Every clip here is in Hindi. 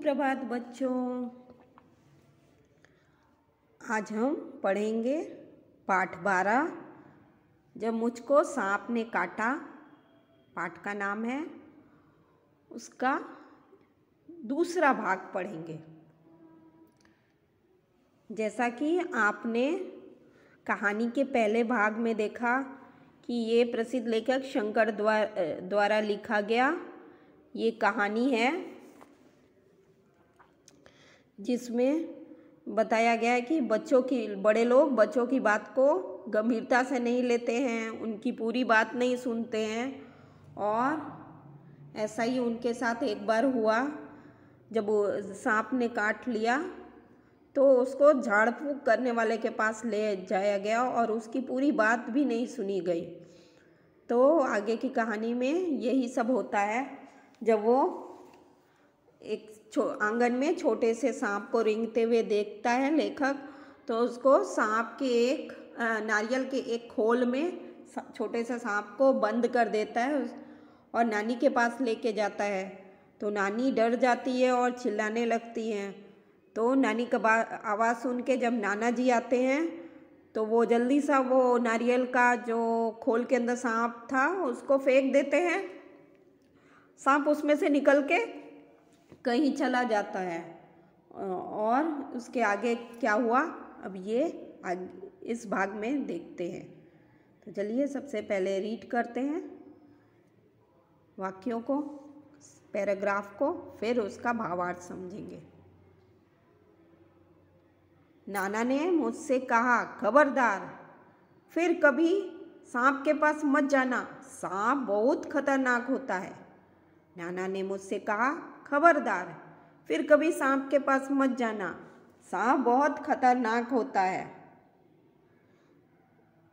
सुप्रभात बच्चों। आज हम पढ़ेंगे पाठ 12। जब मुझको सांप ने काटा। पाठ का नाम है, उसका दूसरा भाग पढ़ेंगे। जैसा कि आपने कहानी के पहले भाग में देखा कि ये प्रसिद्ध लेखक शंकर द्वारा लिखा गया ये कहानी है, जिसमें बताया गया है कि बड़े लोग बच्चों की बात को गंभीरता से नहीं लेते हैं, उनकी पूरी बात नहीं सुनते हैं। और ऐसा ही उनके साथ एक बार हुआ। जब वो सांप ने काट लिया तो उसको झाड़ फूँक करने वाले के पास ले जाया गया और उसकी पूरी बात भी नहीं सुनी गई। तो आगे की कहानी में यही सब होता है। जब वो एक आंगन में छोटे से सांप को रेंगते हुए देखता है लेखक, तो उसको सांप के नारियल के एक खोल में छोटे से सांप को बंद कर देता है और नानी के पास लेके जाता है। तो नानी डर जाती है और चिल्लाने लगती हैं। तो नानी का आवाज़ सुन के जब नाना जी आते हैं तो वो जल्दी सा वो नारियल का जो खोल के अंदर सांप था उसको फेंक देते हैं। सांप उसमें से निकल के कहीं चला जाता है। और उसके आगे क्या हुआ, अब ये इस भाग में देखते हैं। तो चलिए सबसे पहले रीड करते हैं वाक्यों को, पैराग्राफ को, फिर उसका भावार्थ समझेंगे। नाना ने मुझसे कहा, खबरदार, फिर कभी सांप के पास मत जाना, सांप बहुत खतरनाक होता है। नाना ने मुझसे कहा, खबरदार, फिर कभी सांप के पास मत जाना, सांप बहुत खतरनाक होता है।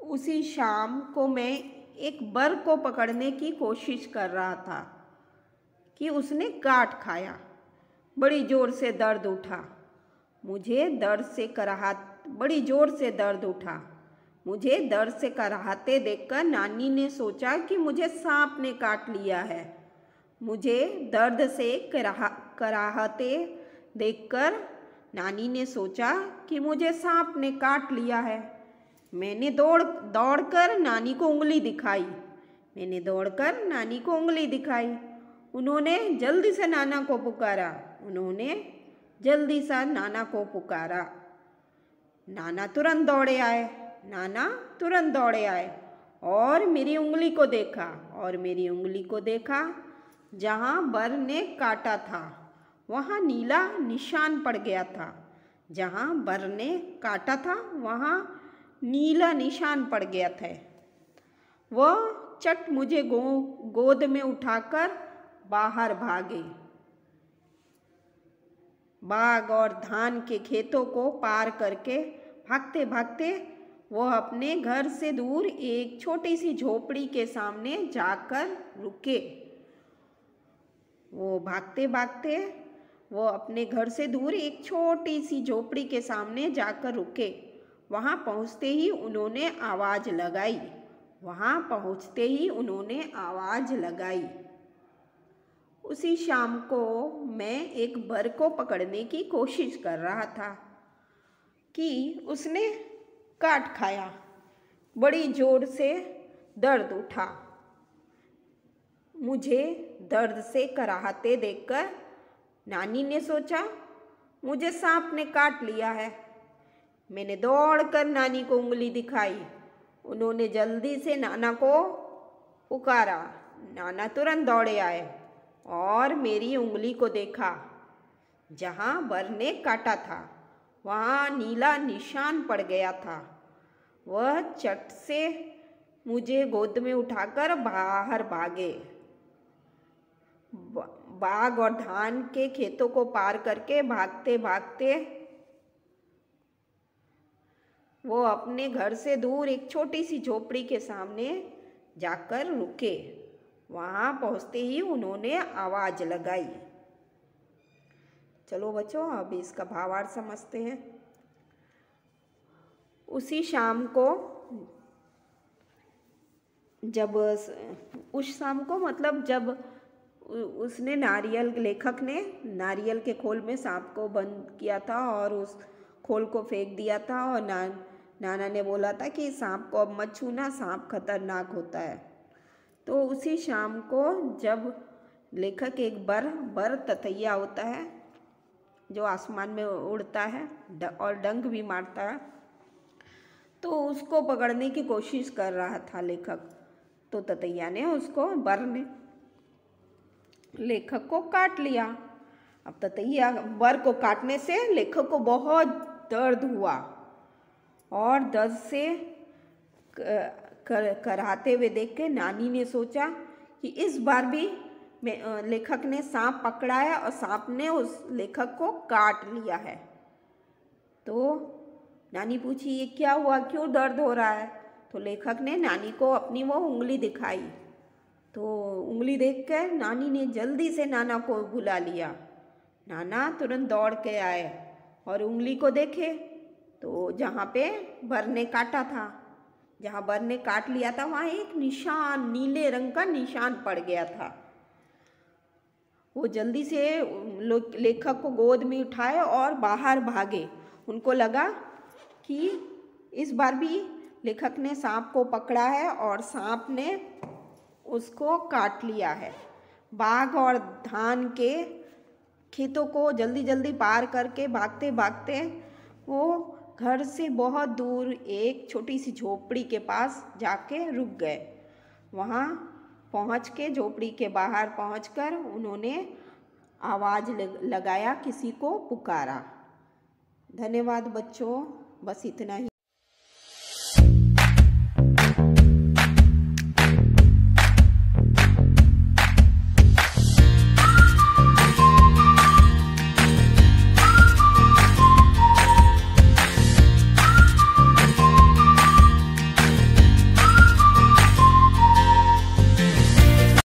उसी शाम को मैं एक बर को पकड़ने की कोशिश कर रहा था कि उसने काट खाया। बड़ी जोर से दर्द उठा। मुझे दर्द से कराहते देखकर नानी ने सोचा कि मुझे सांप ने काट लिया है। मुझे दर्द से कराहते देखकर नानी ने सोचा कि मुझे सांप ने काट लिया है। मैंने दौड़कर नानी को उंगली दिखाई। उन्होंने जल्दी से नाना को पुकारा। नाना तुरंत दौड़े आए और मेरी उंगली को देखा। जहाँ बर ने काटा था वहाँ नीला निशान पड़ गया था। वह चट मुझे गोद में उठाकर बाहर भागे। बाग और धान के खेतों को पार करके भागते भागते वह अपने घर से दूर एक छोटी सी झोपड़ी के सामने जाकर रुके। वहाँ पहुँचते ही उन्होंने आवाज़ लगाई। उसी शाम को मैं एक बर को पकड़ने की कोशिश कर रहा था कि उसने काट खाया। बड़ी जोर से दर्द उठा। मुझे दर्द से कराहते देखकर नानी ने सोचा मुझे सांप ने काट लिया है। मैंने दौड़कर नानी को उंगली दिखाई। उन्होंने जल्दी से नाना को पुकारा। नाना तुरंत दौड़े आए और मेरी उंगली को देखा। जहाँ बर ने काटा था वहाँ नीला निशान पड़ गया था। वह चट से मुझे गोद में उठाकर बाहर भागे। बाग और धान के खेतों को पार करके भागते भागते वो अपने घर से दूर एक छोटी सी झोपड़ी के सामने जाकर रुके। वहाँ पहुँचते ही उन्होंने आवाज़ लगाई। चलो बच्चों, अब इसका भावार्थ समझते हैं। उसी शाम को जब उसने लेखक ने नारियल के खोल में सांप को बंद किया था और उस खोल को फेंक दिया था। और नाना ने बोला था कि सांप को अब मत छूना, सांप खतरनाक होता है। तो उसी शाम को जब लेखक एक बर ततैया होता है जो आसमान में उड़ता है और डंक भी मारता है, तो उसको पकड़ने की कोशिश कर रहा था लेखक। तो ततैया ने बर ने लेखक को काट लिया। अब बर को काटने से लेखक को बहुत दर्द हुआ और दर्द से कराहते हुए देख के नानी ने सोचा कि इस बार भी लेखक ने सांप पकड़ा है और सांप ने उस लेखक को काट लिया है। तो नानी पूछी, ये क्या हुआ, क्यों दर्द हो रहा है? तो लेखक ने नानी को अपनी वो उंगली दिखाई। तो उंगली देखकर नानी ने जल्दी से नाना को बुला लिया। नाना तुरंत दौड़ के आए और उंगली को देखे तो जहाँ पे बर ने काटा था, जहाँ बर ने काट लिया था, वहाँ एक निशान, नीले रंग का निशान पड़ गया था। वो जल्दी से लेखक को गोद में उठाए और बाहर भागे। उनको लगा कि इस बार भी लेखक ने सांप को पकड़ा है और सांप ने उसको काट लिया है। बाघ और धान के खेतों को जल्दी जल्दी पार करके भागते भागते वो घर से बहुत दूर एक छोटी सी झोपड़ी के पास जाके रुक गए। वहाँ पहुँच के झोपड़ी के बाहर पहुँचकर उन्होंने आवाज़ लगाया, किसी को पुकारा। धन्यवाद बच्चों, बस इतना ही।